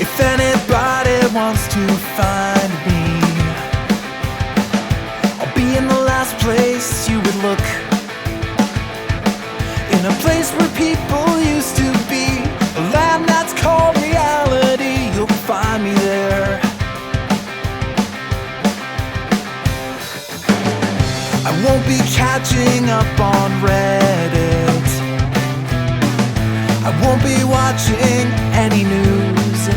If anybody wants to find me, I'll be in the last place you would look, in a place where people used to be, a land that's called reality. You'll find me there. I won't be catching up on Reddit, I won't be watching any news.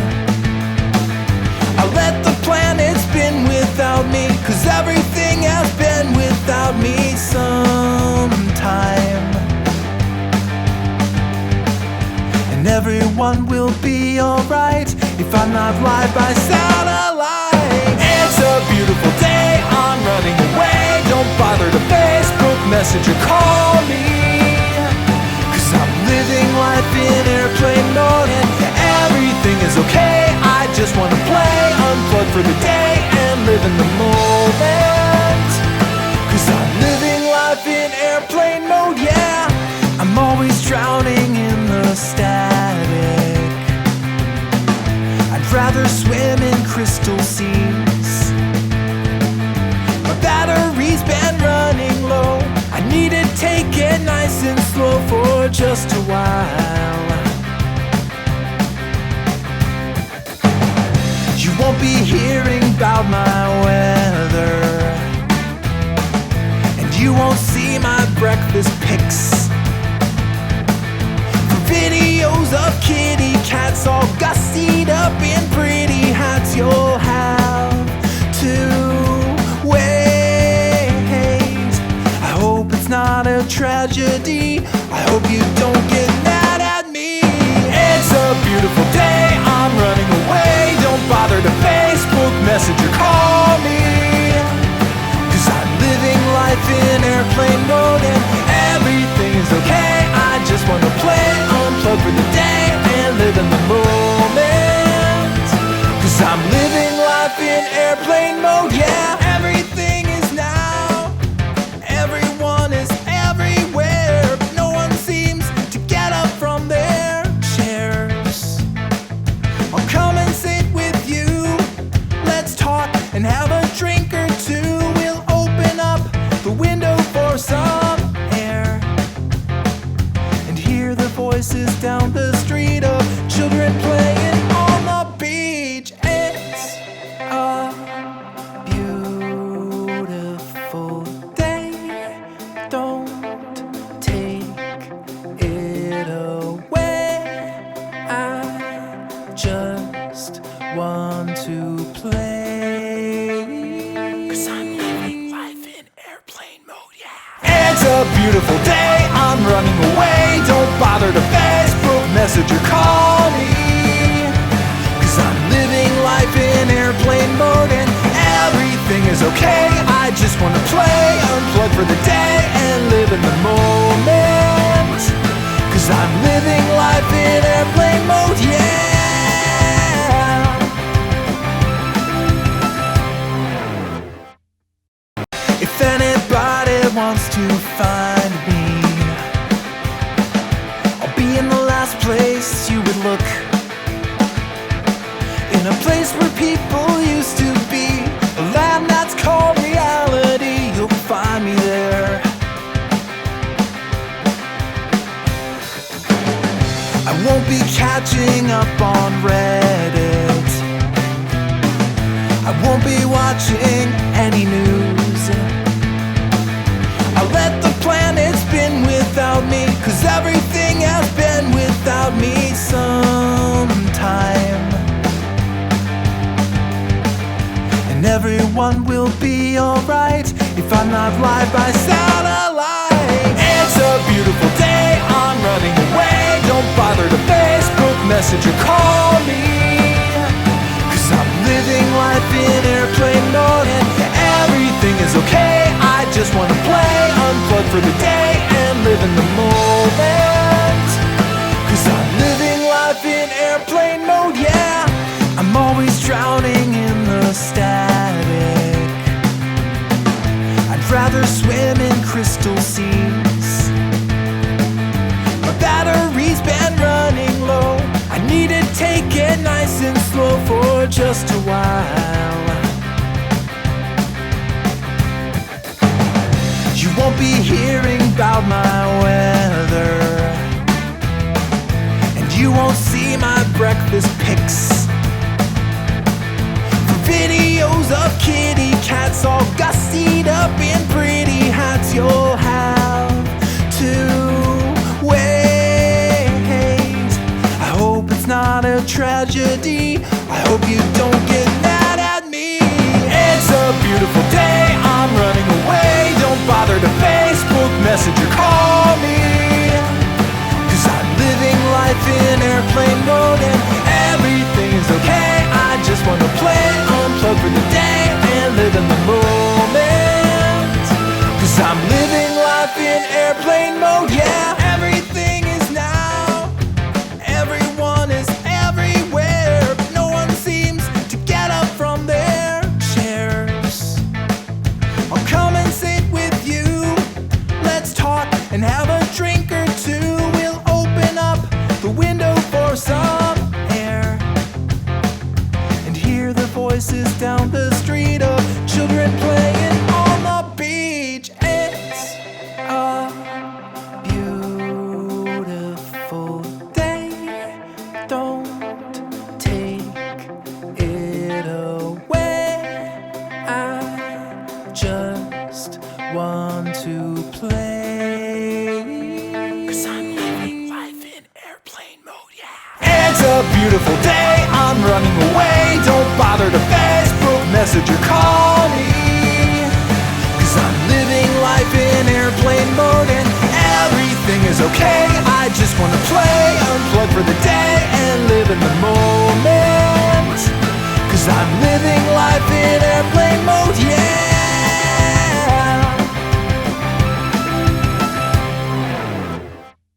I'll let the planet spin without me, 'cause everything has been without me sometime. And everyone will be alright if I'm not live by satellite. It's a beautiful day, I'm running away. Don't bother to Facebook message or call me, 'cause I'm living life in airplane mode and everything is okay. I just wanna play, unplug for the day and live in the moment, 'cause I'm living life in airplane mode, yeah. I'm always drowning in the static, I'd rather swim in crystal seas. My battery's been running low, I need to take it nice and slow for just a while. You won't be hearing about my weather, and you won't see my breakfast pics. For videos of kitty cats all gussied up in pretty hats, you'll have to wait. I hope it's not a tragedy, I hope you don't get mad at me. It's a beautiful day, I'm running away. Don't bother to Facebook message or call me, 'cause I'm living life in airplane mode and everything is okay. I just wanna play, unplug for the day and live in the moment, 'cause I'm living life in airplane mode, yeah. Everything is now, everyone is everywhere, but no one seems to get up from their chairs. I'll come and sit with you, let's talk and have a drink or two. We'll open up the window for some air and hear the voices down the street of children playing on the beach. It's a beautiful day, don't take it away. I just want to play, 'cause I'm living life in airplane mode, yeah. It's a beautiful day, I'm running away. Don't bother to Facebook message or call me, 'cause I'm living life in airplane mode and everything is okay. I just wanna play, unplug for the day and live in the moment, 'cause I'm living life in airplane mode, yeah. If anybody wants to find me, I'll be in the last place you would look, in a place where people used to be, a land that's called reality. You'll find me there. I won't be catching up on Reddit, I won't be watching any news. I'll let the planet spin without me, 'cause everything has been without me sometime. And everyone will be alright if I'm not live by satellite. It's a beautiful day, I'm running away. Don't bother to Facebook message or call me, 'cause I'm living life in airplane mode and everything is okay. I just wanna play, unplug for the day and live in the moment, 'cause I'm living life in airplane mode, yeah. I'm always drowning in the static, I'd rather swim in crystal seas. My battery's been running low, I need to take it nice and slow just a while. You won't be hearing about my weather, and you won't see my breakfast pics. For videos of kitty cats all gussied up in pretty hats, you'll have to wait. I hope it's not a tragedy. I hope you don't get mad at me. It's a beautiful day, I'm running away. Don't bother to Facebook message or call me, 'cause I'm living life in airplane mode and everything is okay. I just wanna play, unplug for the day and live in the moment, 'cause I'm living life in airplane mode, yeah. Everything is now, everyone is everywhere, but no one seems to get up from their chairs. I'll come and sit with you, let's talk and have a drink or two. We'll open up the window for some air and hear the voices down the street of children playing on the beach. It's a beautiful day, don't take it away. I just want to play, 'cause I'm living life in airplane mode, yeah. It's a beautiful day, I'm running away. Don't bother to Facebook message or call me, 'cause I'm living life in airplane mode and everything is okay. I just wanna play, unplug for the day and live in the moment, 'cause I'm living life in airplane mode.